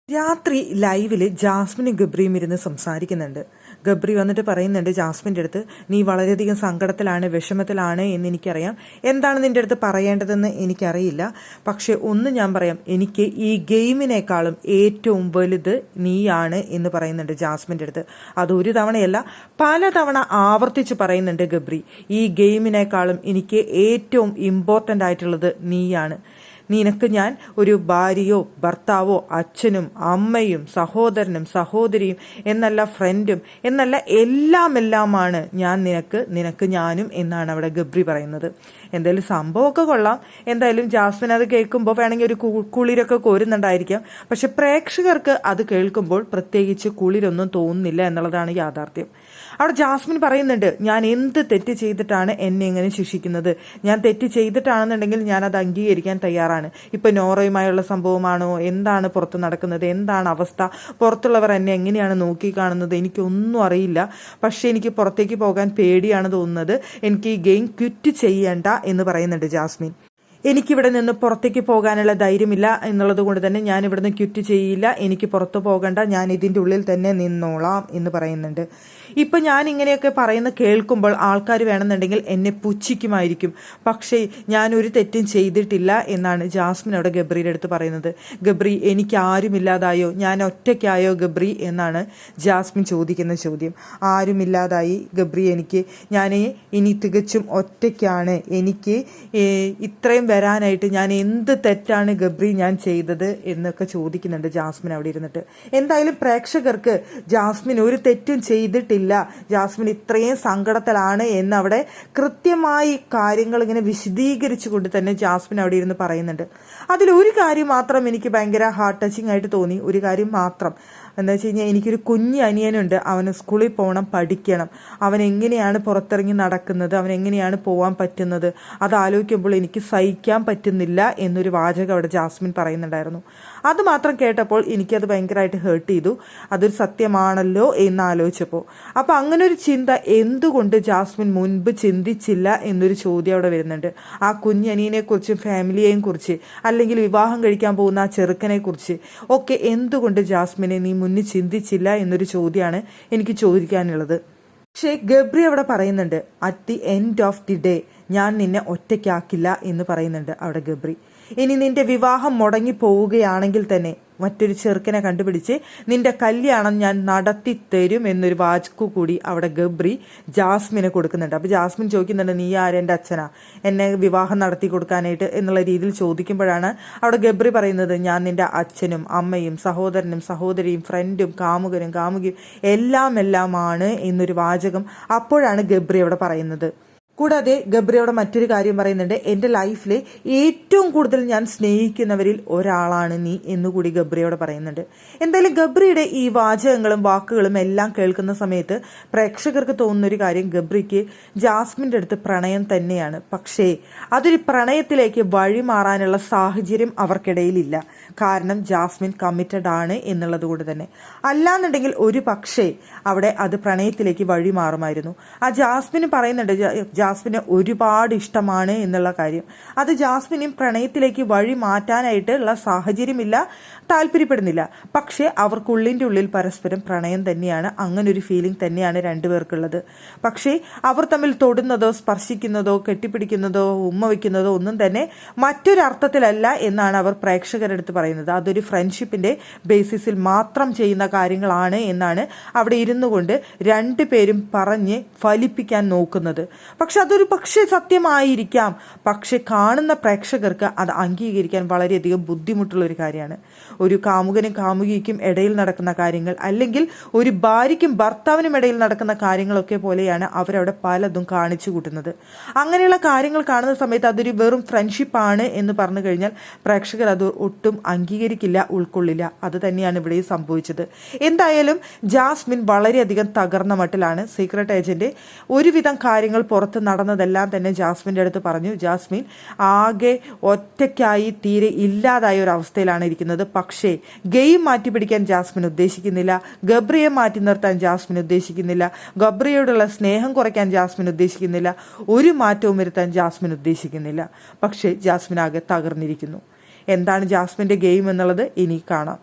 രാത്രി ലൈവില് ജാസ്മിനും ഗബ്രിയും ഇരുന്ന് സംസാരിക്കുന്നുണ്ട്. ഗബ്രി വന്നിട്ട് പറയുന്നുണ്ട് ജാസ്മിൻ്റെ അടുത്ത്, നീ വളരെയധികം സങ്കടത്തിലാണ്, വിഷമത്തിലാണ് എന്ന് എനിക്കറിയാം. എന്താണ് നിൻ്റെ അടുത്ത് പറയേണ്ടതെന്ന് എനിക്കറിയില്ല. പക്ഷെ ഒന്ന് ഞാൻ പറയാം, എനിക്ക് ഈ ഗെയിമിനേക്കാളും ഏറ്റവും വലുത് നീയാണ് എന്ന് പറയുന്നുണ്ട് ജാസ്മിൻ്റെ അടുത്ത്. അത് ഒരു തവണയല്ല, പലതവണ ആവർത്തിച്ച് പറയുന്നുണ്ട് ഗബ്രി. ഈ ഗെയിമിനേക്കാളും എനിക്ക് ഏറ്റവും ഇമ്പോർട്ടൻ്റ് ആയിട്ടുള്ളത് നീയാണ്. നിനക്ക് ഞാൻ ഒരു ഭാര്യയോ ഭർത്താവോ അച്ഛനും അമ്മയും സഹോദരനും സഹോദരിയും എന്നല്ല ഫ്രണ്ടും എന്നല്ല എല്ലാമാണ് ഞാൻ നിനക്ക് ഞാനും എന്നാണ് അവിടെ ഗബ്രി പറയുന്നത്. എന്തായാലും സംഭവമൊക്കെ കൊള്ളാം. എന്തായാലും ജാസ്മിൻ അത് കേൾക്കുമ്പോൾ വേണമെങ്കിൽ ഒരു കുളിരൊക്കെ കോരുന്നുണ്ടായിരിക്കാം. പക്ഷെ പ്രേക്ഷകർക്ക് അത് കേൾക്കുമ്പോൾ പ്രത്യേകിച്ച് കുളിരൊന്നും തോന്നുന്നില്ല എന്നുള്ളതാണ് യാഥാർത്ഥ്യം. അവിടെ ജാസ്മിൻ പറയുന്നുണ്ട്, ഞാൻ എന്ത് തെറ്റ് ചെയ്തിട്ടാണ് എന്നെ ഇങ്ങനെ ശിക്ഷിക്കുന്നത്? ഞാൻ തെറ്റ് ചെയ്തിട്ടാണെന്നുണ്ടെങ്കിൽ ഞാൻ അത് അംഗീകരിക്കാൻ തയ്യാറാണ്. ഇപ്പൊ നോറയുമായുള്ള സംഭവമാണോ, എന്താണ് പുറത്ത് നടക്കുന്നത്, എന്താണ് അവസ്ഥ, പുറത്തുള്ളവർ എന്നെ എങ്ങനെയാണ് നോക്കിക്കാണുന്നത്, എനിക്കൊന്നും അറിയില്ല. പക്ഷെ എനിക്ക് പുറത്തേക്ക് പോകാൻ പേടിയാണ് തോന്നുന്നത്. എനിക്ക് ഈ ഗെയിം ക്വിറ്റ് ചെയ്യണ്ട എന്ന് പറയുന്നുണ്ട് ജാസ്മിൻ. എനിക്കിവിടെ നിന്ന് പുറത്തേക്ക് പോകാനുള്ള ധൈര്യമില്ല എന്നുള്ളത് കൊണ്ട് തന്നെ ഞാൻ ഇവിടുന്ന് ക്വിറ്റ് ചെയ്യില്ല. എനിക്ക് പുറത്തു പോകണ്ട, ഞാൻ ഇതിൻ്റെ ഉള്ളിൽ തന്നെ നിന്നോളാം എന്ന് പറയുന്നുണ്ട്. ഇപ്പം ഞാൻ ഇങ്ങനെയൊക്കെ പറയുന്ന കേൾക്കുമ്പോൾ ആൾക്കാർ വേണമെന്നുണ്ടെങ്കിൽ എന്നെ പുച്ഛിക്കുമായിരിക്കും. പക്ഷേ ഞാൻ ഒരു തെറ്റും ചെയ്തിട്ടില്ല എന്നാണ് ജാസ്മിൻ അവിടെ ഗബ്രിയുടെ അടുത്ത് പറയുന്നത്. ഗബ്രി, എനിക്ക് ആരുമില്ലാതായോ, ഞാൻ ഒറ്റയ്ക്കായോ ഗബ്രി എന്നാണ് ജാസ്മിൻ ചോദിക്കുന്ന ചോദ്യം. ആരുമില്ലാതായി ഗബ്രി, ഞാൻ ഇനി തികച്ചും ഒറ്റയ്ക്കാണ്. എനിക്ക് ഇത്രയും വരാനായിട്ട് ഞാൻ എന്ത് തെറ്റാണ് ഗബ്രി ഞാൻ ചെയ്തത് എന്നൊക്കെ ചോദിക്കുന്നുണ്ട് ജാസ്മിൻ അവിടെ ഇരുന്നിട്ട്. എന്തായാലും പ്രേക്ഷകർക്ക് ജാസ്മിൻ ഒരു തെറ്റും ചെയ്തിട്ടില്ല, ജാസ്മിൻ ഇത്രയും സങ്കടത്തിലാണ് എന്ന് അവിടെ കൃത്യമായി കാര്യങ്ങൾ ഇങ്ങനെ വിശദീകരിച്ചു കൊണ്ട് തന്നെ ജാസ്മിൻ അവിടെ ഇരുന്ന് പറയുന്നുണ്ട്. അതിലൊരു കാര്യം മാത്രം എനിക്ക് ഭയങ്കര ഹാർട്ട് ടച്ചിങ് ആയിട്ട് തോന്നി. ഒരു കാര്യം മാത്രം എന്താ വെച്ച് കഴിഞ്ഞാൽ, എനിക്കൊരു കുഞ്ഞ് അനിയനുണ്ട്. അവന് സ്കൂളിൽ പോകണം, പഠിക്കണം. അവൻ എങ്ങനെയാണ് പുറത്തിറങ്ങി നടക്കുന്നത്, അവൻ എങ്ങനെയാണ് പോകാൻ പറ്റുന്നത്, അത് ആലോചിക്കുമ്പോൾ എനിക്ക് സഹിക്കാൻ പറ്റുന്നില്ല എന്നൊരു വാചകം അവിടെ ജാസ്മിൻ പറയുന്നുണ്ടായിരുന്നു. അത് മാത്രം കേട്ടപ്പോൾ എനിക്കത് ഭയങ്കരമായിട്ട് ഹേർട്ട് ചെയ്തു. അതൊരു സത്യമാണല്ലോ എന്ന് ആലോചിച്ചപ്പോൾ. അപ്പോൾ അങ്ങനെ ഒരു ചിന്ത എന്തുകൊണ്ട് ജാസ്മിൻ മുൻപ് ചിന്തിച്ചില്ല എന്നൊരു ചോദ്യം അവിടെ വരുന്നുണ്ട്. ആ കുഞ്ഞനിയനെക്കുറിച്ചും ഫാമിലിയെയും കുറിച്ച്, അല്ലെങ്കിൽ വിവാഹം കഴിക്കാൻ പോകുന്ന ആ ചെറുക്കനെ കുറിച്ച് ഒക്കെ എന്തുകൊണ്ട് ജാസ്മിനെ നീ മുന്നിൽ ചിന്തിച്ചില്ല എന്നൊരു ചോദ്യമാണ് എനിക്ക് ചോദിക്കാനുള്ളത്. പക്ഷേ ഗബ്രി അവിടെ പറയുന്നുണ്ട്, at the end of the day ഞാൻ നിന്നെ ഒറ്റയ്ക്കാക്കില്ല എന്ന് പറയുന്നുണ്ട് അവിടെ ഗബ്രി. ഇനി നിന്റെ വിവാഹം മുടങ്ങി പോവുകയാണെങ്കിൽ തന്നെ മറ്റൊരു ചെറുക്കനെ കണ്ടുപിടിച്ച് നിന്റെ കല്യാണം ഞാൻ നടത്തി തരും എന്നൊരു വാക്കു കൂടി അവിടെ ഗബ്രി ജാസ്മിനെ കൊടുക്കുന്നുണ്ട്. അപ്പോൾ ജാസ്മിൻ ചോദിക്കുന്നുണ്ട്, നീ ആര്, എൻ്റെ അച്ഛനാ എന്നെ വിവാഹം നടത്തി കൊടുക്കാനായിട്ട് എന്നുള്ള രീതിയിൽ ചോദിക്കുമ്പോഴാണ് അവിടെ ഗബ്രി പറയുന്നത്, ഞാൻ നിന്റെ അച്ഛനും അമ്മയും സഹോദരനും സഹോദരിയും ഫ്രണ്ടും കാമുകനും കാമുകിയും എല്ലാമാണ് എന്നൊരു വാചകം അപ്പോഴാണ് ഗബ്രി അവിടെ പറയുന്നത്. കൂടാതെ ഗബ്രിയോടെ മറ്റൊരു കാര്യം പറയുന്നുണ്ട്, എൻ്റെ ലൈഫിൽ ഏറ്റവും കൂടുതൽ ഞാൻ സ്നേഹിക്കുന്നവരിൽ ഒരാളാണ് നീ എന്നുകൂടി ഗബ്രിയോട് പറയുന്നുണ്ട്. എന്തായാലും ഗബ്രിയുടെ ഈ വാചകങ്ങളും വാക്കുകളും എല്ലാം കേൾക്കുന്ന സമയത്ത് പ്രേക്ഷകർക്ക് തോന്നുന്നൊരു കാര്യം, ഗബ്രിക്ക് ജാസ്മിൻ്റെ അടുത്ത് പ്രണയം തന്നെയാണ്. പക്ഷേ അതൊരു പ്രണയത്തിലേക്ക് വഴിമാറാനുള്ള സാഹചര്യം അവർക്കിടയിലില്ല. കാരണം ജാസ്മിൻ കമ്മിറ്റഡ് ആണ് എന്നുള്ളത് കൊണ്ട് തന്നെ. അല്ലാന്നുണ്ടെങ്കിൽ ഒരു പക്ഷേ അവിടെ അത് പ്രണയത്തിലേക്ക് വഴിമാറുമായിരുന്നു. ആ ജാസ്മിന് പറയുന്നുണ്ട് ജാസ്മിന് ഒരുപാട് ഇഷ്ടമാണ് എന്നുള്ള കാര്യം. അത് ജാസ്മിനും പ്രണയത്തിലേക്ക് വഴി മാറ്റാനായിട്ടുള്ള സാഹചര്യമില്ല, താല്പര്യപ്പെടുന്നില്ല. പക്ഷേ അവർക്കുള്ളിൻ്റെ ഉള്ളിൽ പരസ്പരം പ്രണയം തന്നെയാണ്. അങ്ങനെ ഒരു ഫീലിംഗ് തന്നെയാണ് രണ്ടുപേർക്കുള്ളത്. പക്ഷേ അവർ തമ്മിൽ തൊടുന്നതോ സ്പർശിക്കുന്നതോ കെട്ടിപ്പിടിക്കുന്നതോ ഉമ്മ വയ്ക്കുന്നതോ ഒന്നും തന്നെ മറ്റൊരർത്ഥത്തിലല്ല എന്നാണ് അവർ പ്രേക്ഷകരുടെ അടുത്ത് പറയുന്നത്. അതൊരു ഫ്രണ്ട്ഷിപ്പിന്റെ ബേസിസിൽ മാത്രം ചെയ്യുന്ന കാര്യങ്ങളാണ് എന്നാണ് അവിടെ ഇരുന്നു കൊണ്ട് രണ്ടുപേരും പറഞ്ഞ് ഫലിപ്പിക്കാൻ നോക്കുന്നത്. പക്ഷെ അതൊരു പക്ഷേ സത്യമായിരിക്കാം. പക്ഷെ കാണുന്ന പ്രേക്ഷകർക്ക് അത് അംഗീകരിക്കാൻ വളരെയധികം ബുദ്ധിമുട്ടുള്ള ഒരു കാര്യമാണ്. ഒരു കാമുകനും കാമുകിക്കും ഇടയിൽ നടക്കുന്ന കാര്യങ്ങൾ, അല്ലെങ്കിൽ ഒരു ഭാര്യയ്ക്കും ഭർത്താവിനും ഇടയിൽ നടക്കുന്ന കാര്യങ്ങളൊക്കെ പോലെയാണ് അവരവിടെ പലതും കാണിച്ചു കൂട്ടുന്നത്. അങ്ങനെയുള്ള കാര്യങ്ങൾ കാണുന്ന സമയത്ത് അതൊരു വെറും ഫ്രണ്ട്ഷിപ്പാണ് എന്ന് പറഞ്ഞു കഴിഞ്ഞാൽ പ്രേക്ഷകർ അത് ഒട്ടും അംഗീകരിക്കില്ല, ഉൾക്കൊള്ളില്ല. അത് തന്നെയാണ് ഇവിടെ സംഭവിച്ചത്. എന്തായാലും ജാസ്മിൻ വളരെയധികം തകർന്ന മട്ടിലാണ്. സീക്രട്ട് ഏജന്റ് ഒരുവിധം കാര്യങ്ങൾ പുറത്ത് നടന്നതെല്ലാം തന്നെ ജാസ്മിൻ്റെ അടുത്ത് പറഞ്ഞു. ജാസ്മിൻ ആകെ ഒറ്റയ്ക്കായി തീരെ ഇല്ലാതായ ഒരു അവസ്ഥയിലാണ് ഇരിക്കുന്നത്. പക്ഷേ ഗെയിം മാറ്റി പിടിക്കാൻ ജാസ്മിൻ ഉദ്ദേശിക്കുന്നില്ല, ഗബ്രിയെ മാറ്റി നിർത്താൻ ജാസ്മിൻ ഉദ്ദേശിക്കുന്നില്ല, ഗബ്രിയോടുള്ള സ്നേഹം കുറയ്ക്കാൻ ജാസ്മിൻ ഉദ്ദേശിക്കുന്നില്ല, ഒരു മാറ്റവും വരുത്താൻ ജാസ്മിൻ ഉദ്ദേശിക്കുന്നില്ല. പക്ഷേ ജാസ്മിൻ ആകെ തകർന്നിരിക്കുന്നു. എന്താണ് ജാസ്മിൻ്റെ ഗെയിം എന്നുള്ളത് ഇനി കാണാം.